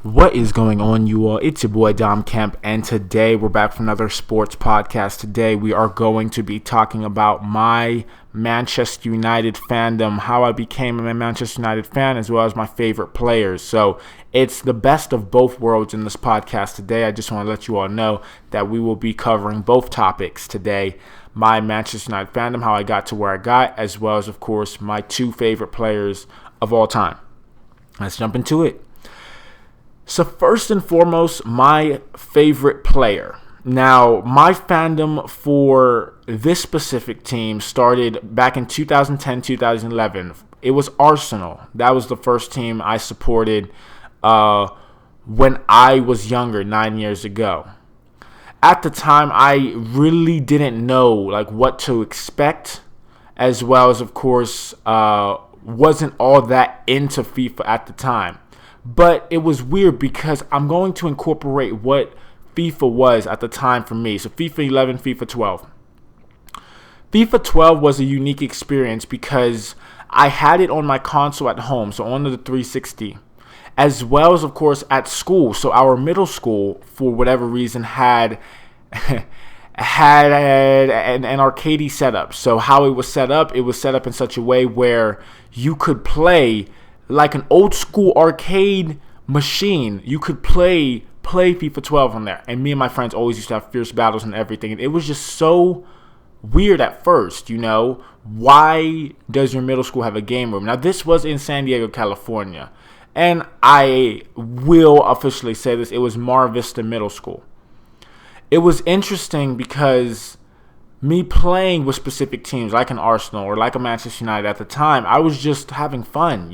What is going on, you all? It's your boy Dom Kemp, and today we're back for another sports podcast. Today we are going to be talking about my Manchester United fandom, how I became a Manchester United fan, as well as my favorite players. So it's the best of both worlds in this podcast today. I just want to let you all know that we will be covering both topics today. My Manchester United fandom, how I got to where I got, as well as, of course, my two favorite players of all time. Let's jump into it. So first and foremost, my favorite player. Now, my fandom for this specific team started back in 2010, 2011. It was Arsenal. That was the first team I supported when I was younger, 9 years ago. At the time, I really didn't know what to expect, as well as, of course, wasn't all that into FIFA at the time. But it was weird because I'm going to incorporate what FIFA was at the time for me. So FIFA 11, FIFA 12. FIFA 12 was a unique experience because I had it on my console at home, so on the 360, as well as, of course, at school. So our middle school, for whatever reason, had an arcade setup. So how it was set up in such a way where you could play like an old school arcade machine. You could play FIFA 12 on there. And me and my friends always used to have fierce battles and everything. And it was just so weird at first, Why does your middle school have a game room? Now, this was in San Diego, California. And I will officially say this. It was Mar Vista Middle School. It was interesting because me playing with specific teams like an Arsenal or like a Manchester United at the time, I was just having fun,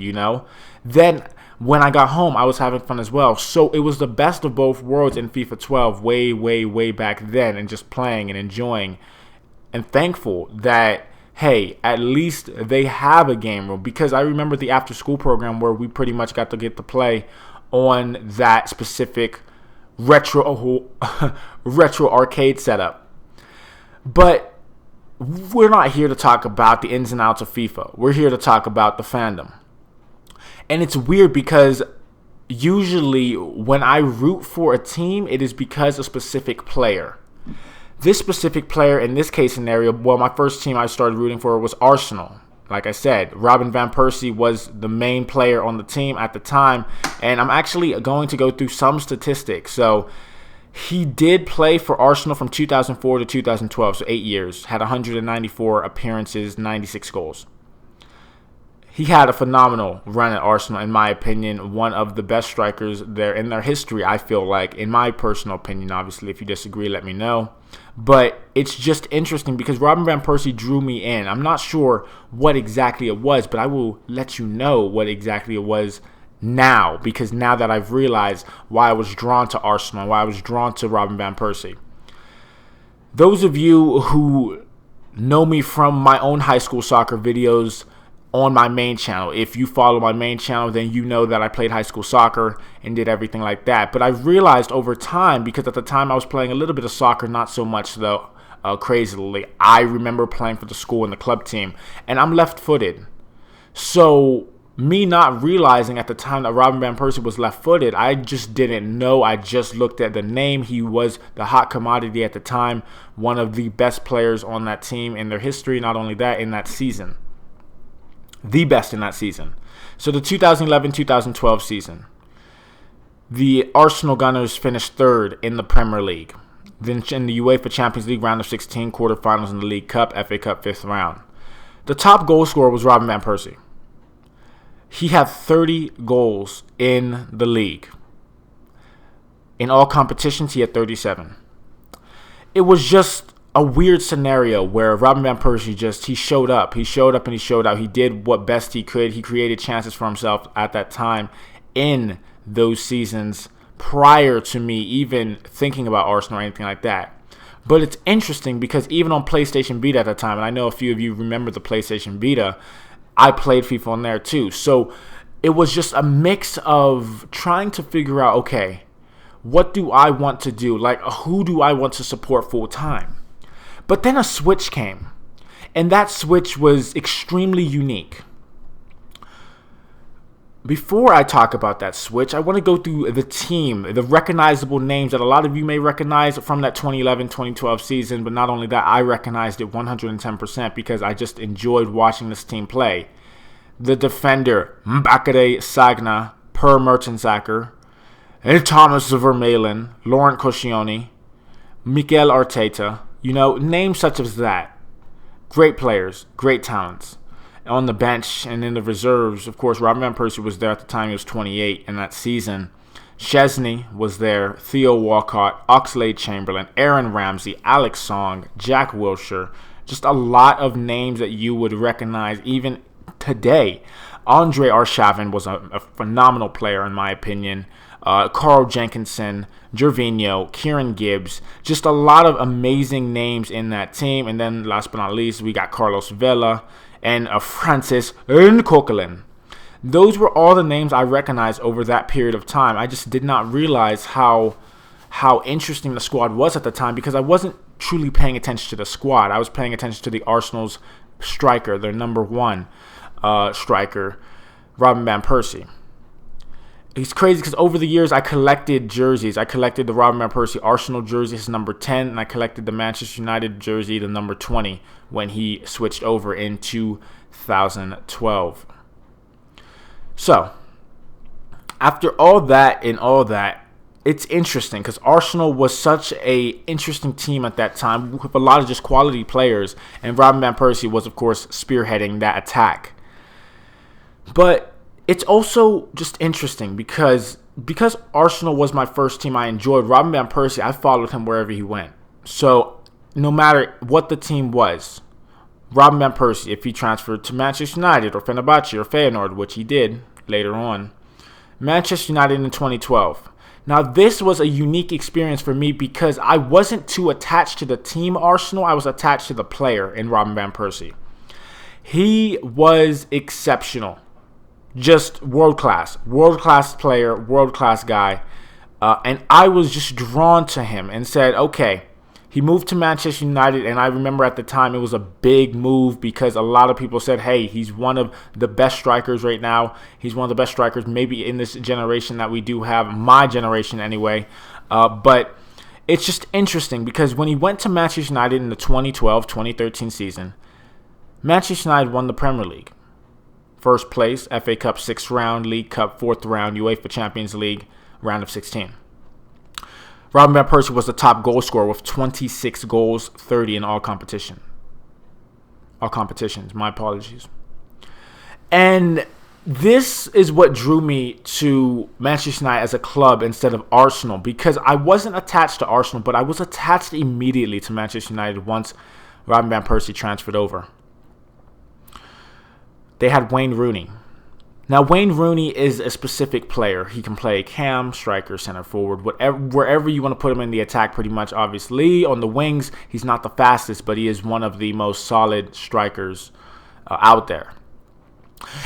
Then when I got home, I was having fun as well. So it was the best of both worlds in FIFA 12 way, way, way back then, and just playing and enjoying and thankful that, hey, at least they have a game room, because I remember the after school program where we pretty much got to get to play on that specific retro arcade setup. But we're not here to talk about the ins and outs of FIFA. We're here to talk about the fandom. And it's weird because usually when I root for a team, it is because of a specific player. This specific player in this case scenario, my first team I started rooting for was Arsenal. Like I said, Robin van Persie was the main player on the team at the time. And I'm actually going to go through some statistics. So he did play for Arsenal from 2004 to 2012, so 8 years. Had 194 appearances, 96 goals. He had a phenomenal run at Arsenal, in my opinion. One of the best strikers there in their history, I feel like, in my personal opinion. Obviously, if you disagree, let me know. But it's just interesting because Robin van Persie drew me in. I'm not sure what exactly it was, but I will let you know what exactly it was now, because now that I've realized why I was drawn to Arsenal, why I was drawn to Robin van Persie. Those of you who know me from my own high school soccer videos on my main channel, if you follow my main channel, then you know that I played high school soccer and did everything like that. But I've realized over time, because at the time I was playing a little bit of soccer, not so much though, crazily. I remember playing for the school and the club team, and I'm left-footed. So me not realizing at the time that Robin van Persie was left-footed, I just didn't know. I just looked at the name. He was the hot commodity at the time, one of the best players on that team in their history. Not only that, in that season, the best in that season. So the 2011-2012 season, the Arsenal Gunners finished third in the Premier League. Then in the UEFA Champions League round of 16, quarterfinals in the League Cup, FA Cup, fifth round. The top goal scorer was Robin van Persie. He had 30 goals in the league. In all competitions, he had 37. It was just a weird scenario where Robin van Persie he showed up. He showed up and he showed out. He did what best he could. He created chances for himself at that time in those seasons prior to me even thinking about Arsenal or anything like that. But it's interesting because even on PlayStation Vita at that time, and I know a few of you remember the PlayStation Vita, I played FIFA on there too. So it was just a mix of trying to figure out, okay, what do I want to do? Who do I want to support full time? But then a switch came, and that switch was extremely unique. before I talk about that switch, I want to go through the team, the recognizable names that a lot of you may recognize from that 2011-2012 season. But not only that, I recognized it 110% because I just enjoyed watching this team play. The defender, Mbakare Sagna, Per Mertensacker, Thomas Vermaelen, Laurent Koscielny, Mikel Arteta. Names such as that. Great players, great talents. On the bench and in the reserves, of course, Robin Van Persie was there at the time. He was 28 in that season. Chesney was there, Theo Walcott, Oxlade-Chamberlain, Aaron Ramsey, Alex Song, Jack Wilshere. Just a lot of names that you would recognize even today. Andre Arshavin was a phenomenal player in my opinion. Carl Jenkinson, Gervinho, Kieran Gibbs, just a lot of amazing names in that team. And then last but not least, we got Carlos Vela and Francis Nkokelin. Those were all the names I recognized over that period of time. I just did not realize how interesting the squad was at the time because I wasn't truly paying attention to the squad. I was paying attention to the Arsenal's striker, their number one striker, Robin Van Persie. It's crazy because over the years I collected jerseys. I collected the Robin Van Persie Arsenal jersey, his number 10, and I collected the Manchester United jersey, the number 20, when he switched over in 2012. So, after all that, it's interesting because Arsenal was such a interesting team at that time with a lot of just quality players, and Robin Van Persie was, of course, spearheading that attack. But it's also just interesting because Arsenal was my first team I enjoyed. Robin Van Persie, I followed him wherever he went. So no matter what the team was, Robin Van Persie, if he transferred to Manchester United or Fenerbahce or Feyenoord, which he did later on, Manchester United in 2012. Now this was a unique experience for me because I wasn't too attached to the team Arsenal. I was attached to the player in Robin Van Persie. He was exceptional. Just world-class player, world-class guy. And I was just drawn to him and said, okay, he moved to Manchester United. And I remember at the time it was a big move because a lot of people said, hey, he's one of the best strikers right now. He's one of the best strikers maybe in this generation that we do have, my generation anyway. But it's just interesting because when he went to Manchester United in the 2012-2013 season, Manchester United won the Premier League. First place, FA Cup 6th round, League Cup 4th round, UEFA Champions League round of 16. Robin Van Persie was the top goal scorer with 26 goals, 30 in all competitions. My apologies. And this is what drew me to Manchester United as a club instead of Arsenal because I wasn't attached to Arsenal, but I was attached immediately to Manchester United once Robin Van Persie transferred over. They had Wayne Rooney. Now, Wayne Rooney is a specific player. He can play cam, striker, center forward, wherever you want to put him in the attack pretty much, obviously. On the wings, he's not the fastest, but he is one of the most solid strikers out there.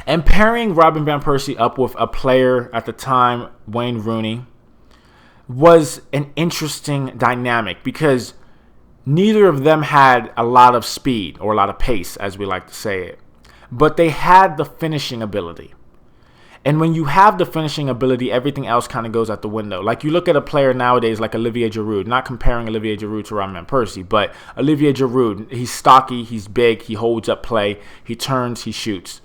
And pairing Robin Van Persie up with a player at the time, Wayne Rooney, was an interesting dynamic because neither of them had a lot of speed or a lot of pace, as we like to say it. But they had the finishing ability. And when you have the finishing ability, everything else kind of goes out the window. Like you look at a player nowadays like Olivier Giroud, not comparing Olivier Giroud to Robin Van Persie, but Olivier Giroud, he's stocky, he's big, he holds up play, he turns, he shoots.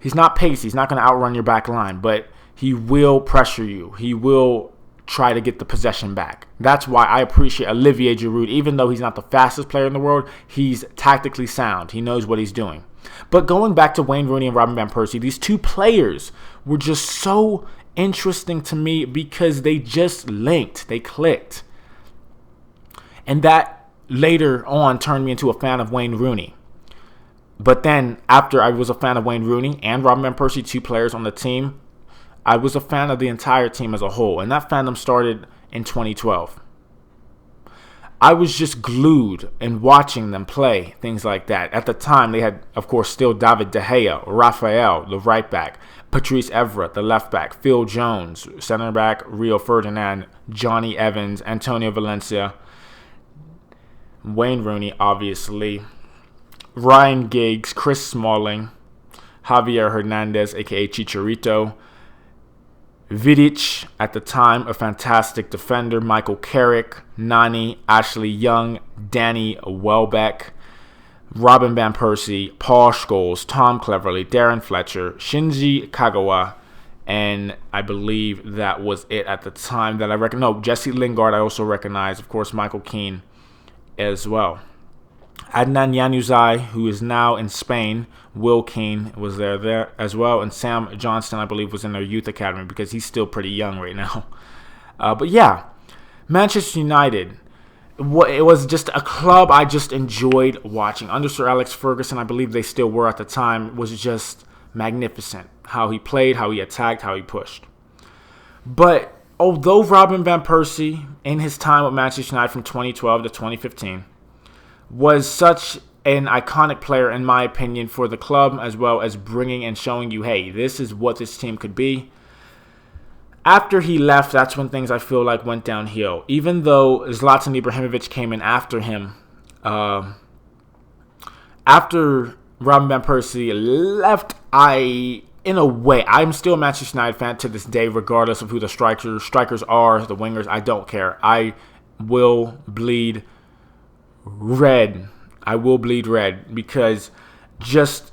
He's not pacey, he's not going to outrun your back line, but he will pressure you. He will try to get the possession back. That's why I appreciate Olivier Giroud. Even though he's not the fastest player in the world, he's tactically sound. He knows what he's doing. But going back to Wayne Rooney and Robin Van Persie, these two players were just so interesting to me because they just linked. They clicked. And that later on turned me into a fan of Wayne Rooney. But then after I was a fan of Wayne Rooney and Robin Van Persie, two players on the team, I was a fan of the entire team as a whole. And that fandom started in 2012. I was just glued in watching them play, things like that. At the time, they had, of course, still David De Gea, Rafael, the right back, Patrice Evra, the left back, Phil Jones, center back, Rio Ferdinand, Johnny Evans, Antonio Valencia, Wayne Rooney, obviously, Ryan Giggs, Chris Smalling, Javier Hernandez, a.k.a. Chicharito. Vidic, at the time, a fantastic defender. Michael Carrick, Nani, Ashley Young, Danny Welbeck, Robin Van Persie, Paul Scholes, Tom Cleverley, Darren Fletcher, Shinji Kagawa, and I believe that was it at the time that I reckon. No, Jesse Lingard I also recognize. Of course, Michael Keane as well. Adnan Januzaj, who is now in Spain. Will Keane was there as well. And Sam Johnston, I believe, was in their youth academy because he's still pretty young right now. But yeah, Manchester United. It was just a club I just enjoyed watching. Under Sir Alex Ferguson, I believe they still were at the time, was just magnificent. How he played, how he attacked, how he pushed. But although Robin Van Persie, in his time with Manchester United from 2012 to 2015, was such an iconic player, in my opinion, for the club, as well as bringing and showing you, hey, this is what this team could be. After he left, that's when things I feel like went downhill. Even though Zlatan Ibrahimovic came in after him, after Robin Van Persie left, in a way, I'm still a Manchester United fan to this day, regardless of who the strikers are, the wingers. I don't care. I will bleed red. I will bleed red because just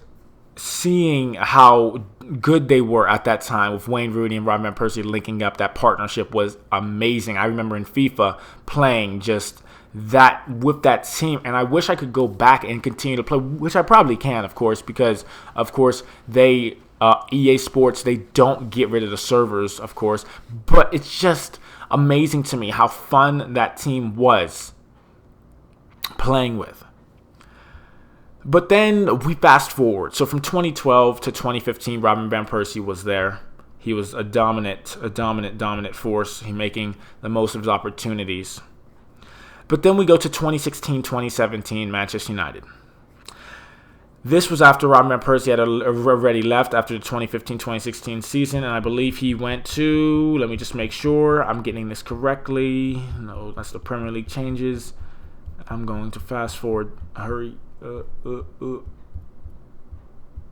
seeing how good they were at that time with Wayne Rooney and Robin Van Persie linking up, that partnership was amazing. I remember in FIFA playing just that with that team, and I wish I could go back and continue to play, which I probably can, of course, because of course they EA Sports, they don't get rid of the servers, of course, but it's just amazing to me how fun that team was playing with. But then we fast forward. So from 2012 to 2015, Robin Van Persie was there. He was a dominant force. He making the most of his opportunities. But then we go to 2016, 2017, Manchester United. This was after Robin Van Persie had already left after the 2015-2016 season, and I believe he went to, let me just make sure I'm getting this correctly. No, that's the Premier League changes. I'm going to fast forward. Hurry.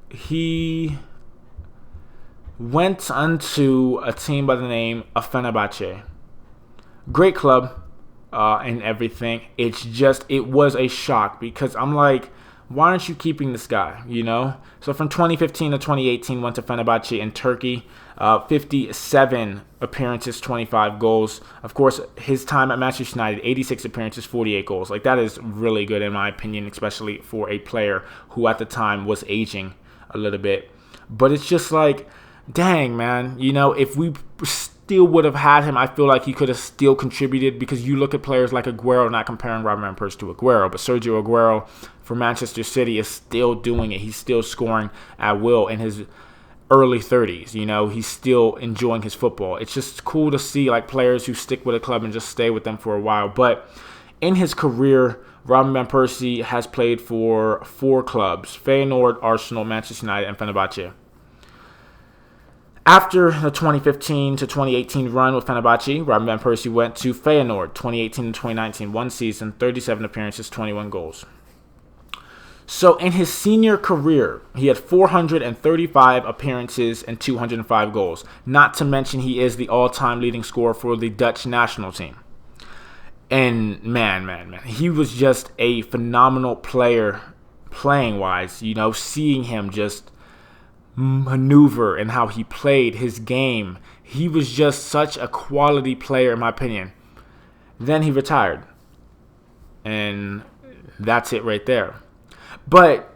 He went onto a team by the name of Fenerbahce. Great club and everything. It was a shock because I'm like, why aren't you keeping this guy, you know? So from 2015 to 2018, went to Fenerbahce in Turkey. 57 appearances, 25 goals. Of course, his time at Manchester United, 86 appearances, 48 goals. Like, that is really good in my opinion, especially for a player who at the time was aging a little bit. But it's just like, dang, man. You know, if we still would have had him, I feel like he could have still contributed, because you look at players like Aguero, not comparing Robin Van Persie to Aguero, but Sergio Aguero for Manchester City is still doing it. He's still scoring at will in his early 30s. You know, he's still enjoying his football. It's just cool to see like players who stick with a club and just stay with them for a while. But in his career, Robin Van Persie has played for 4 clubs: Feyenoord, Arsenal, Manchester United, and Fenerbahce. After the 2015 to 2018 run with Fenerbahce, Robin Van Persie went to Feyenoord, 2018 to 2019, one season, 37 appearances, 21 goals. So in his senior career, he had 435 appearances and 205 goals. Not to mention he is the all-time leading scorer for the Dutch national team. And man, he was just a phenomenal player playing-wise. You know, seeing him just maneuver and how he played his game. He was just such a quality player, in my opinion. Then he retired. And that's it right there. But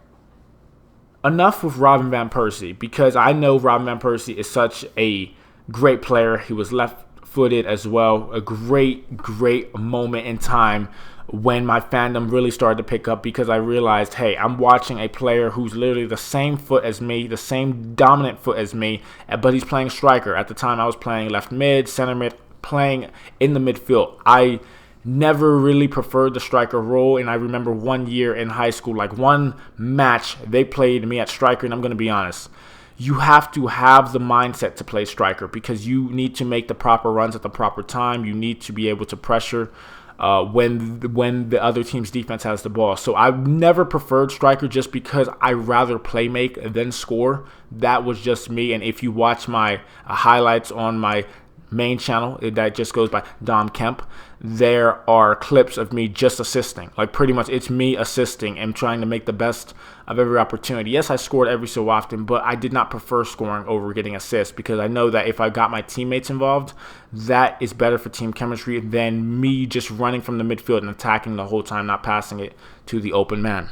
enough with Robin Van Persie, because I know Robin Van Persie is such a great player. He was left-footed as well. A great moment in time when my fandom really started to pick up, because I realized, hey, I'm watching a player who's literally the same foot as me, the same dominant foot as me, but he's playing striker. At the time, I was playing left mid, center mid, playing in the midfield. I never really preferred the striker role, and I remember one year in high school, like one match, they played me at striker, and I'm going to be honest, you have to have the mindset to play striker, because you need to make the proper runs at the proper time. You need to be able to pressure when the other team's defense has the ball. So I've never preferred striker just because I rather play make than score. That was just me. And if you watch my highlights on my main channel that just goes by Dom Kemp, there are clips of me just assisting. Like pretty much it's me assisting and trying to make the best of every opportunity. Yes, I scored every so often, but I did not prefer scoring over getting assists because I know that if I got my teammates involved, that is better for team chemistry than me just running from the midfield and attacking the whole time, not passing it to the open man.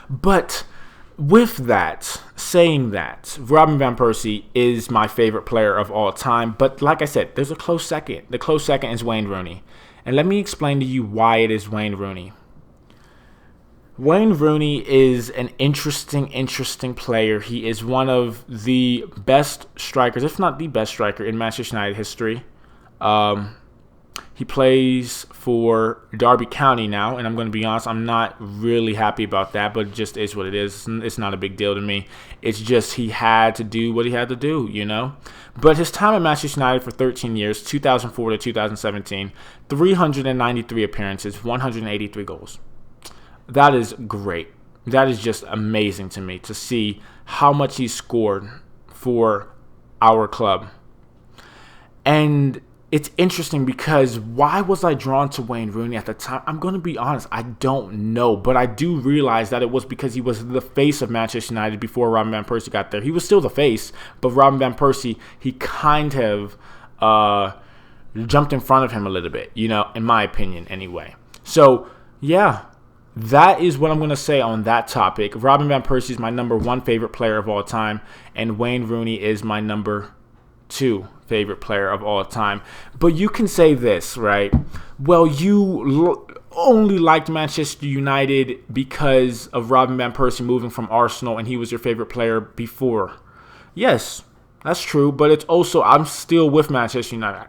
But with that, saying that, Robin Van Persie is my favorite player of all time. But like I said, there's a close second. The close second is Wayne Rooney. And let me explain to you why it is Wayne Rooney. Wayne Rooney is an interesting player. He is one of the best strikers, if not the best striker in Manchester United history. He plays for Derby County now, and I'm going to be honest, I'm not really happy about that, but it just is what it is. It's not a big deal to me. It's just he had to do what he had to do, you know? But his time at Manchester United for 13 years, 2004 to 2017, 393 appearances, 183 goals. That is great. That is just amazing to me to see how much he scored for our club. And it's interesting because why was I drawn to Wayne Rooney at the time? I'm going to be honest, I don't know. But I do realize that it was because he was the face of Manchester United before Robin Van Persie got there. He was still the face, but Robin Van Persie, he kind of jumped in front of him a little bit, you know, in my opinion anyway. So, yeah, that is what I'm going to say on that topic. Robin Van Persie is my number 1 favorite player of all time, and Wayne Rooney is my number 2 favorite player of all time. But you can say this, right? Well, you only liked Manchester United because of Robin Van Persie moving from Arsenal and he was your favorite player before. Yes, that's true, but it's also I'm still with Manchester United.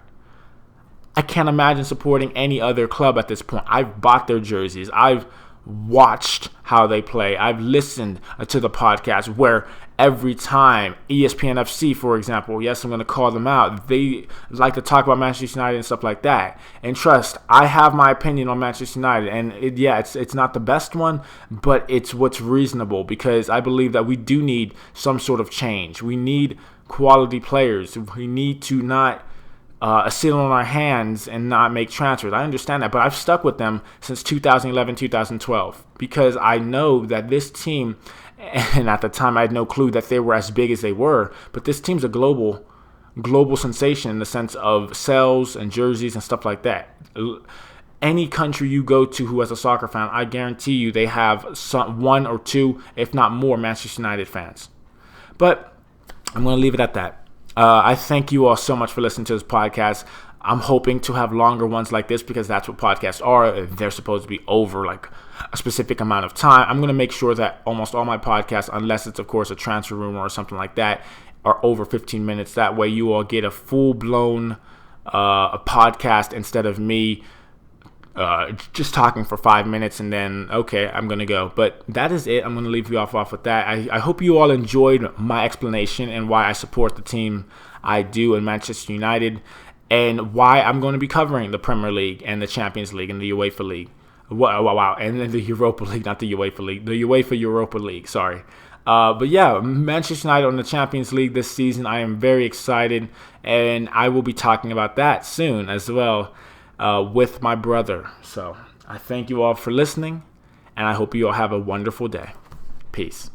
I can't imagine supporting any other club at this point. I've bought their jerseys. I've watched how they play. I've listened to the podcast where every time ESPN FC, for example, yes, I'm going to call them out, they like to talk about Manchester United and stuff like that. And trust, I have my opinion on Manchester United, and it's not the best one, but it's what's reasonable because I believe that we do need some sort of change. We need quality players. We need to not sit on our hands and not make transfers. I understand that, but I've stuck with them since 2011, 2012 because I know that this team, and at the time I had no clue that they were as big as they were, but this team's a global sensation in the sense of sales and jerseys and stuff like that. Any country you go to who has a soccer fan, I guarantee you they have one or two, if not more, Manchester United fans. But I'm going to leave it at that. I thank you all so much for listening to this podcast. I'm hoping to have longer ones like this because that's what podcasts are. They're supposed to be over like a specific amount of time. I'm going to make sure that almost all my podcasts, unless it's, of course, a transfer rumor or something like that, are over 15 minutes. That way you all get a full-blown a podcast instead of me just talking for 5 minutes and then, okay, I'm going to go. But that is it. I'm going to leave you off with that. I hope you all enjoyed my explanation and why I support the team I do in Manchester United and why I'm going to be covering the Premier League and the Champions League and the UEFA League. Wow. And then the Europa League, not the UEFA League. The UEFA Europa League, sorry. But yeah, Manchester United on the Champions League this season. I am very excited, and I will be talking about that soon as well with my brother. So I thank you all for listening, and I hope you all have a wonderful day. Peace.